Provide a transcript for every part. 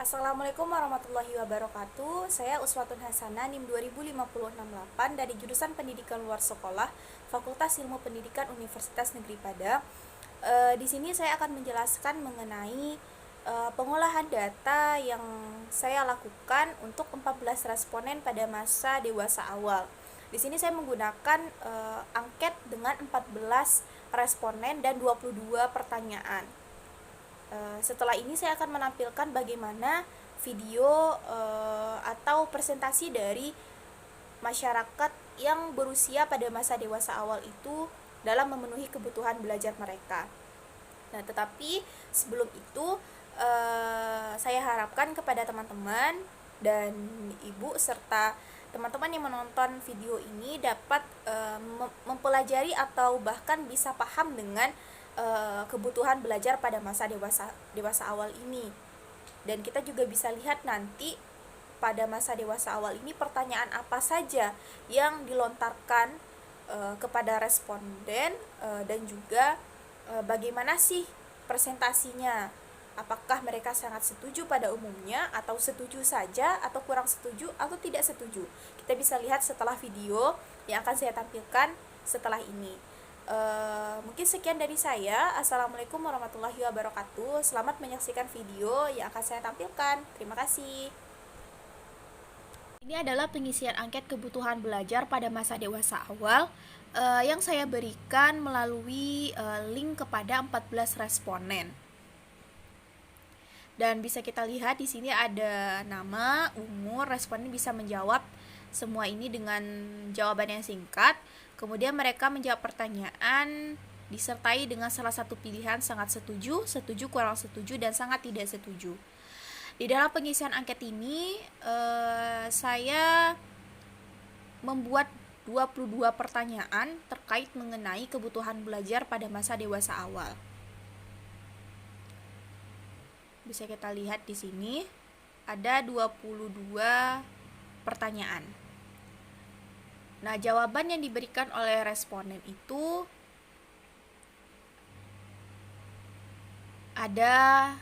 Assalamualaikum warahmatullahi wabarakatuh. Saya Uswatun Hasanah NIM 2050668 dari jurusan Pendidikan Luar Sekolah, Fakultas Ilmu Pendidikan Universitas Negeri Padang. Di sini saya akan menjelaskan mengenai pengolahan data yang saya lakukan untuk 14 responden pada masa dewasa awal. Di sini saya menggunakan angket dengan 14 responden dan 22 pertanyaan. Setelah ini saya akan menampilkan bagaimana video atau presentasi dari masyarakat yang berusia pada masa dewasa awal itu dalam memenuhi kebutuhan belajar mereka. Nah, tetapi sebelum itu saya harapkan kepada teman-teman dan ibu serta teman-teman yang menonton video ini dapat mempelajari atau bahkan bisa paham dengan kebutuhan belajar pada masa dewasa awal ini. Dan kita juga bisa lihat nanti pada masa dewasa awal ini pertanyaan apa saja yang dilontarkan kepada responden dan juga bagaimana sih presentasinya. Apakah mereka sangat setuju pada umumnya, atau setuju saja, atau kurang setuju, atau tidak setuju. Kita bisa lihat setelah video yang akan saya tampilkan setelah ini. Mungkin sekian dari saya. Assalamualaikum warahmatullahi wabarakatuh. Selamat menyaksikan video yang akan saya tampilkan. Terima kasih. Ini adalah pengisian angket kebutuhan belajar pada masa dewasa awal yang saya berikan melalui link kepada 14 responden. Dan bisa kita lihat di sini ada nama, umur, responden bisa menjawab semua ini dengan jawaban yang singkat. Kemudian mereka menjawab pertanyaan disertai dengan salah satu pilihan sangat setuju, setuju, kurang setuju, dan sangat tidak setuju. Di dalam pengisian angket ini saya membuat 22 pertanyaan terkait mengenai kebutuhan belajar pada masa dewasa awal. Bisa kita lihat di sini ada 22 pertanyaan. Nah, jawaban yang diberikan oleh responden itu ada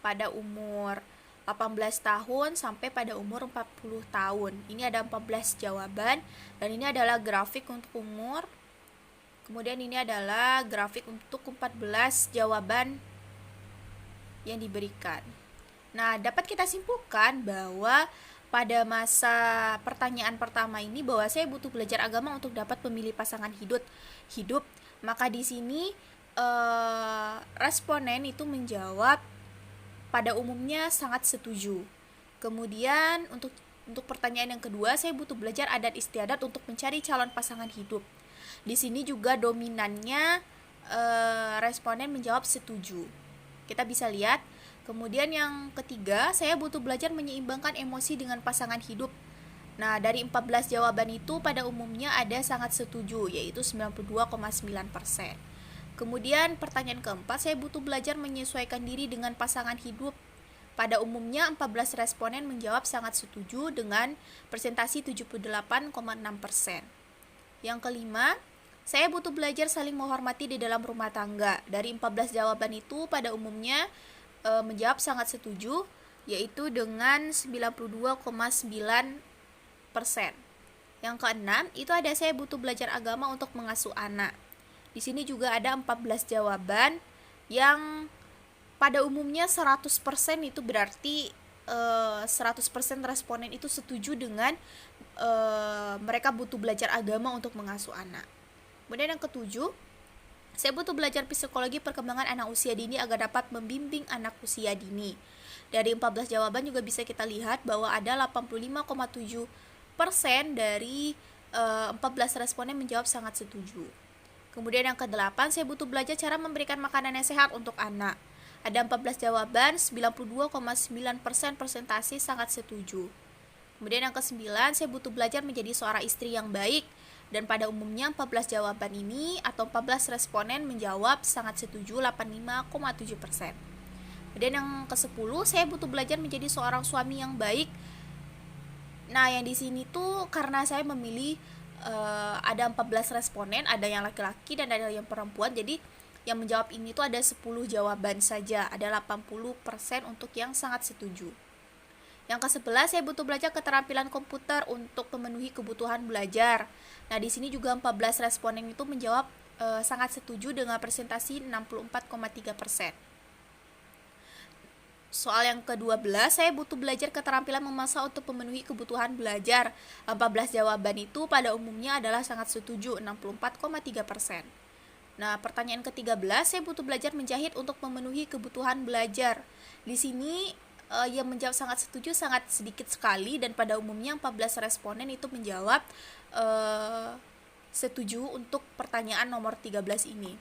pada umur 18 tahun sampai pada umur 40 tahun. Ini ada 14 jawaban dan ini adalah grafik untuk umur. Kemudian ini adalah grafik untuk 14 jawaban yang diberikan. Nah, dapat kita simpulkan bahwa pada masa pertanyaan pertama ini bahwa saya butuh belajar agama untuk dapat memilih pasangan hidup. Maka di sini responden itu menjawab pada umumnya sangat setuju. Kemudian untuk pertanyaan yang kedua, saya butuh belajar adat istiadat untuk mencari calon pasangan hidup. Di sini juga dominannya responden menjawab setuju. Kita bisa lihat. Kemudian yang ketiga, saya butuh belajar menyeimbangkan emosi dengan pasangan hidup. Nah, dari 14 jawaban itu pada umumnya ada sangat setuju, yaitu 92,9%. Kemudian pertanyaan keempat, saya butuh belajar menyesuaikan diri dengan pasangan hidup. Pada umumnya 14 responden menjawab sangat setuju dengan persentase 78,6%. Yang kelima, saya butuh belajar saling menghormati di dalam rumah tangga. Dari 14 jawaban itu pada umumnya menjawab sangat setuju, yaitu dengan 92,9%. Yang keenam, itu ada saya butuh belajar agama untuk mengasuh anak. Di sini juga ada 14 jawaban yang pada umumnya 100% itu berarti 100% responden itu setuju dengan mereka butuh belajar agama untuk mengasuh anak. Kemudian yang ketujuh, saya butuh belajar psikologi perkembangan anak usia dini agar dapat membimbing anak usia dini. Dari 14 jawaban juga bisa kita lihat bahwa ada 85,7% dari 14 responden menjawab sangat setuju. Kemudian yang ke-8, saya butuh belajar cara memberikan makanan yang sehat untuk anak. Ada 14 jawaban, 92,9% persentase sangat setuju. Kemudian yang ke-9, saya butuh belajar menjadi seorang istri yang baik. Dan pada umumnya 14 jawaban ini atau 14 responden menjawab sangat setuju 85,7%. Kemudian yang ke-10, saya butuh belajar menjadi seorang suami yang baik. Nah, yang di sini tuh karena saya memilih ada 14 responden, ada yang laki-laki dan ada yang perempuan. Jadi yang menjawab ini tuh ada 10 jawaban saja, ada 80% untuk yang sangat setuju. Yang ke-11, saya butuh belajar keterampilan komputer untuk memenuhi kebutuhan belajar. Nah, di sini juga 14 responden itu menjawab sangat setuju dengan presentasi 64,3%. Soal yang ke-12, saya butuh belajar keterampilan memasak untuk memenuhi kebutuhan belajar. 14 jawaban itu pada umumnya adalah sangat setuju, 64,3%. Nah, pertanyaan ke-13, saya butuh belajar menjahit untuk memenuhi kebutuhan belajar. Di sini yang menjawab sangat setuju sangat sedikit sekali, dan pada umumnya 14 responden itu menjawab setuju untuk pertanyaan nomor 13 ini.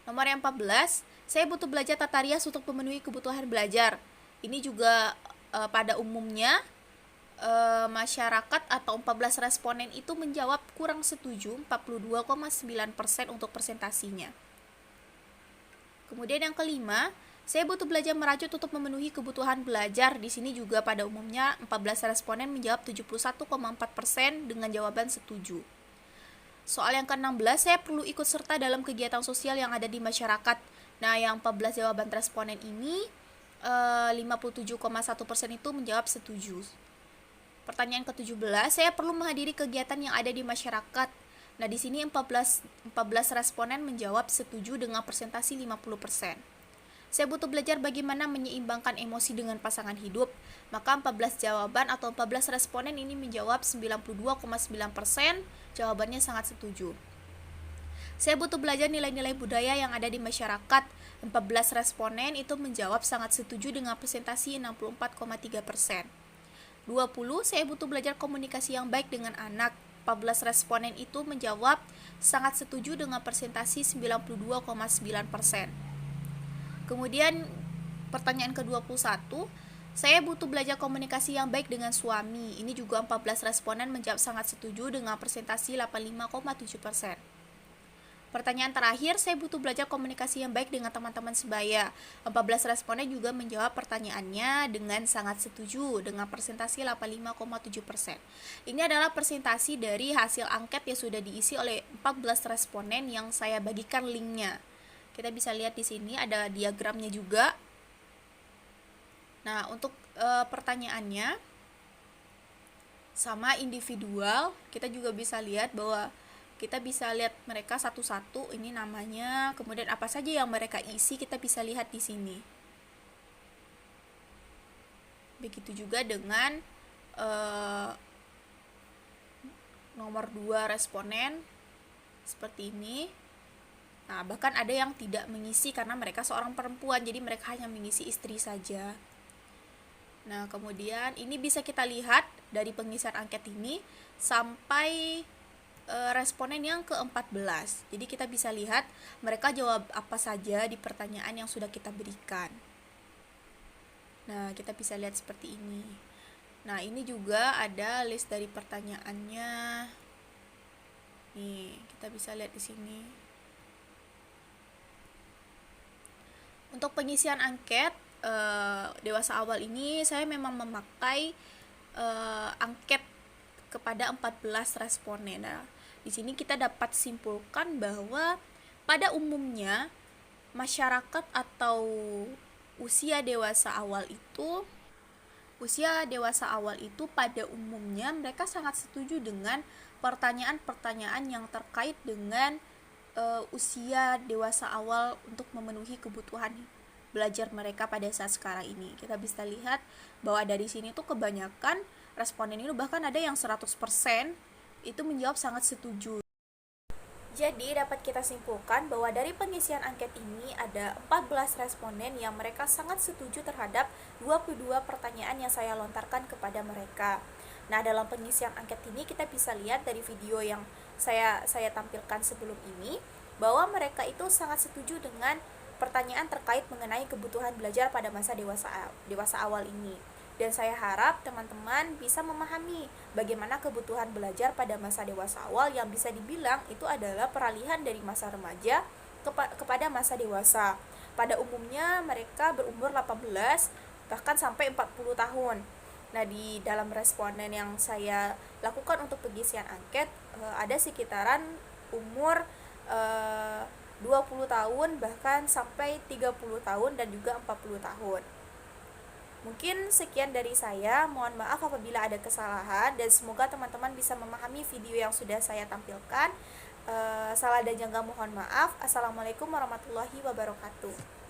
Nomor yang 14, saya butuh belajar tata rias untuk memenuhi kebutuhan belajar. Ini juga pada umumnya masyarakat atau 14 responden itu menjawab kurang setuju, 42,9% untuk presentasinya. Kemudian yang kelima, saya butuh belajar merajut untuk memenuhi kebutuhan belajar. Di sini juga pada umumnya 14 responden menjawab 71,4% dengan jawaban setuju. Soal yang ke-16, saya perlu ikut serta dalam kegiatan sosial yang ada di masyarakat. Nah, yang 14 jawaban responden ini 57,1% itu menjawab setuju. Pertanyaan ke-17, saya perlu menghadiri kegiatan yang ada di masyarakat. Nah, di sini 14 responden menjawab setuju dengan persentasi 50%. Saya butuh belajar bagaimana menyeimbangkan emosi dengan pasangan hidup. Maka 14 jawaban atau 14 responden ini menjawab 92,9%, jawabannya sangat setuju. Saya butuh belajar nilai-nilai budaya yang ada di masyarakat. 14 responden itu menjawab sangat setuju dengan presentasi 64,3%. 20, saya butuh belajar komunikasi yang baik dengan anak. 14 responden itu menjawab sangat setuju dengan presentasi 92,9%. Kemudian pertanyaan ke-21, saya butuh belajar komunikasi yang baik dengan suami. Ini juga 14 responden menjawab sangat setuju dengan presentasi 85,7%. Pertanyaan terakhir, saya butuh belajar komunikasi yang baik dengan teman-teman sebaya. 14 responden juga menjawab pertanyaannya dengan sangat setuju dengan presentasi 85,7%. Ini adalah presentasi dari hasil angket yang sudah diisi oleh 14 responden yang saya bagikan linknya. Kita bisa lihat di sini ada diagramnya juga. Nah, untuk pertanyaannya sama individual, kita juga bisa lihat bahwa kita bisa lihat mereka satu-satu, ini namanya, kemudian apa saja yang mereka isi kita bisa lihat di sini. Begitu juga dengan nomor 2 responden seperti ini. Nah, bahkan ada yang tidak mengisi karena mereka seorang perempuan, jadi mereka hanya mengisi istri saja. Nah, kemudian ini bisa kita lihat dari pengisian angket ini sampai responden yang ke-14. Jadi kita bisa lihat mereka jawab apa saja di pertanyaan yang sudah kita berikan. Nah, kita bisa lihat seperti ini. Nah, ini juga ada list dari pertanyaannya. Nih, kita bisa lihat di sini. Untuk pengisian angket dewasa awal ini saya memang memakai angket kepada 14 responden. Nah, di sini kita dapat simpulkan bahwa pada umumnya masyarakat atau usia dewasa awal itu pada umumnya mereka sangat setuju dengan pertanyaan-pertanyaan yang terkait dengan usia dewasa awal untuk memenuhi kebutuhan belajar mereka pada saat sekarang ini. Kita bisa lihat bahwa dari sini tuh kebanyakan responden ini bahkan ada yang 100% itu menjawab sangat setuju. Jadi dapat kita simpulkan bahwa dari pengisian angket ini ada 14 responden yang mereka sangat setuju terhadap 22 pertanyaan yang saya lontarkan kepada mereka. Nah, dalam pengisian angket ini kita bisa lihat dari video yang saya tampilkan sebelum ini bahwa mereka itu sangat setuju dengan pertanyaan terkait mengenai kebutuhan belajar pada masa dewasa awal ini. Dan saya harap teman-teman bisa memahami bagaimana kebutuhan belajar pada masa dewasa awal yang bisa dibilang itu adalah peralihan dari masa remaja kepada masa dewasa. Pada umumnya mereka berumur 18 bahkan sampai 40 tahun. Nah, di dalam responden yang saya lakukan untuk pengisian angket ada sekitaran umur 20 tahun, bahkan sampai 30 tahun dan juga 40 tahun. Mungkin sekian dari saya, mohon maaf apabila ada kesalahan dan semoga teman-teman bisa memahami video yang sudah saya tampilkan. Salah dan janggal mohon maaf. Assalamualaikum warahmatullahi wabarakatuh.